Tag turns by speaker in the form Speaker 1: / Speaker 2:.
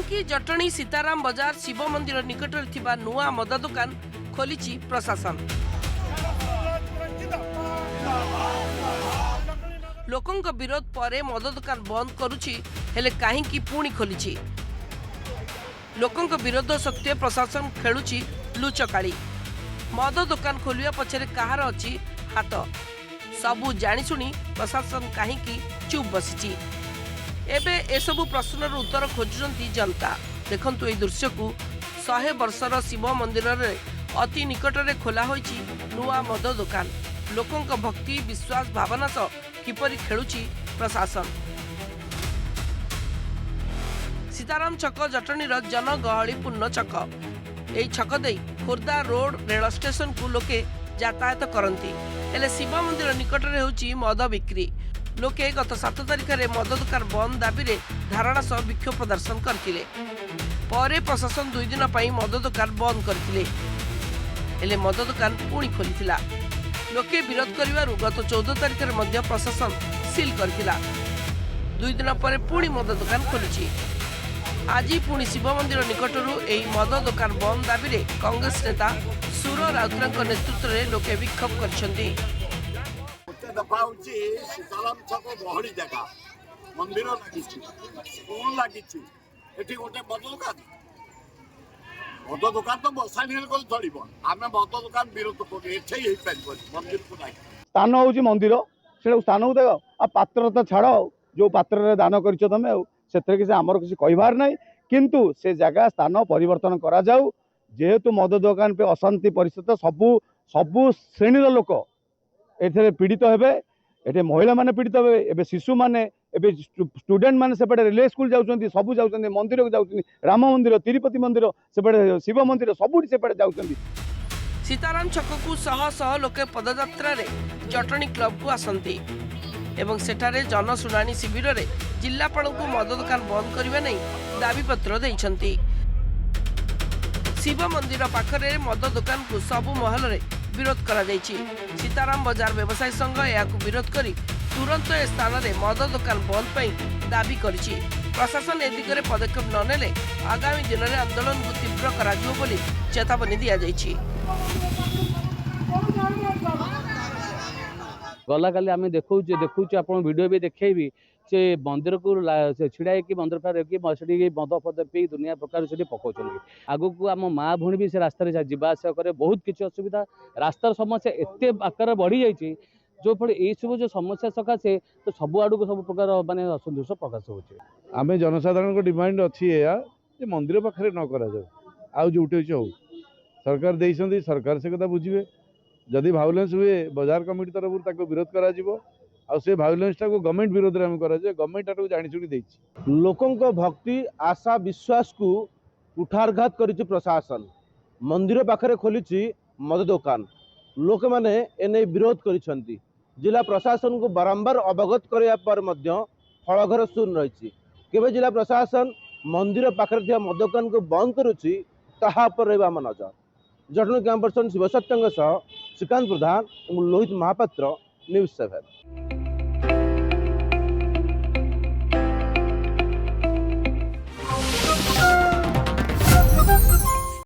Speaker 1: बांकी जटणी सीताराम बजार शिव मंदिर निकट नुआ मद दुकान खोली प्रशासन। लोकंक विरोध पर मद दुकान बंद करुछि हेले काहींकी पुणी खोली। लोकंक विरोध सत्वे प्रशासन खेलुछि लुचकाली। मद दुकान खोलिया पछरे कहार अछि हाथ सबू जानिशुणी प्रशासन काहींकी चुप बसिछि। एबे एसबू प्रश्नर उत्तर खोजुचंती जनता। देखंतु ए दृश्य को 100 वर्षर शिव मंदिर रे अति निकट में खोला होइछि नुआ मद दुकान। लोकंक भक्ति विश्वास भावना सह किपरि खेलुछि प्रशासन। सीताराम छक जटणीर जनगहलीपूर्ण छक। एई छक दे खोर्धा रोड रेल स्टेशन को लोके यातायात करती। हेले शिव मंदिर निकट में होउछि मद बिक्री। लोके गत 7 तारिख में मद दुकान बंद दाबी धारणा सह विक्षोभ प्रदर्शन करथिले। परे प्रशासन 2 दिन पई मद दुकान बंद करथिले हेले मद दुकान पुणी खोलिथिला। लोके विरोध करिवारु गत 14 तारिख में मध्य प्रशासन सील करथिला। 2 दिन पर पुणी मद दुकान खोलिछि। आज पुणी शिव मंदिर निकटरू एई मद दुकान बंद दाबी कांग्रेस नेता सुर राउतरांक नेतृत्व में लोके विक्षोभ करछन्ती।
Speaker 2: सीताराम छक गहली जगह मंदिर लगी स्कूल लगी गोटे मद दुकान तो बसाणी चलो आम मद दुकान विरोध करूँ मंदिर को नहीं।
Speaker 3: स्थान हूँ मंदिर से स्थान को देख आ पात्र तो छाड़ जो पात्र दान कर किसी आमर किसी कहबार ना किंतु से जगह स्थान परिवर्तन करा जाऊ। जेहेतु मद दुकान पे अशांति परिस्थिति सबू सबू श्रेणी लोक ए पीड़ित हेबे। एटे महिला माने पीड़ित हेबे। एबे शिशु माने एबे स्टूडेंट माने सेपटे रिले स्कूल जाउछन्ती सबू जाउछन्ती मंदिर को जाउछन्ती राम मंदिर तिरुपति मंदिर सेपटे शिव मंदिर सबुठी सेपटे जाउछन्ती।
Speaker 1: सीताराम छक को शह शह लोके पदयात्रा रे जटणी क्लब को आसंती एवं सेठारे जनशुणाणी शिविर रे जिल्लापाल को मद दुकान बंद करने नहीं दाबी पत्र देइछन्ती। शिव मंदिर पाखरे मद दुकान को सबु महल रे विरोध करा जाइछि। सीताराम बाजार व्यवसायी संघ याकु विरोध करी तुरंत ए स्थान रे मद दुकान बंद पई दाबी करिछि। प्रशासन ए दिगरे पदक्षेप न नेले आगामी दिन में आंदोलन को तीव्र कराजियो बोली चेतावनी दिया जाइछि।
Speaker 4: गला काली आम देखा आप वीडियो भी देखेबी से मंदिर को छिड़ा कि मंदिर पार कि मद फद पी दुनिया प्रकार से पकाउछन्ती। आगु को आम माँ भूणी भी से रास्तार जावास करे बहुत किसी असुविधा रास्तार समस्या एत आकार बढ़ी जाइए जो फल यही सब जो समस्या सकाशे तो सब आड़ को सब प्रकार मानने असंतोष प्रकाश होचे।
Speaker 3: आम जनसाधारण को डिमांड अच्छी है मंदिर पाखे न करा आउ जो सरकार देइछन्ती सरकार से कथा बुझे जदि भायोलेंस हुए बाजार कमिटी तरफ विरोध करा से भायोलेंस टाक गवर्नमेंट विरोध में गवर्नमेंट आटू जाशुणी देछि।
Speaker 5: लोकों भक्ति आशा विश्वास को कुठारघात करिछि प्रशासन। मंदिर पाखरे खोली मद दुकान लोक मैंने एने विरोध करिछन्ती। जिला प्रशासन को बारंबार अवगत करने पर फलघर शून्य रही। केवे जिला प्रशासन मंदिर पाखरे मद दुकान को बंद करुच्ची ताहा पर रहा आम नजर। जटणी कैंप पर्सन शिव सत्यंग सह श्रीकांत प्रधान और लोहित महापात्र न्यूज 7।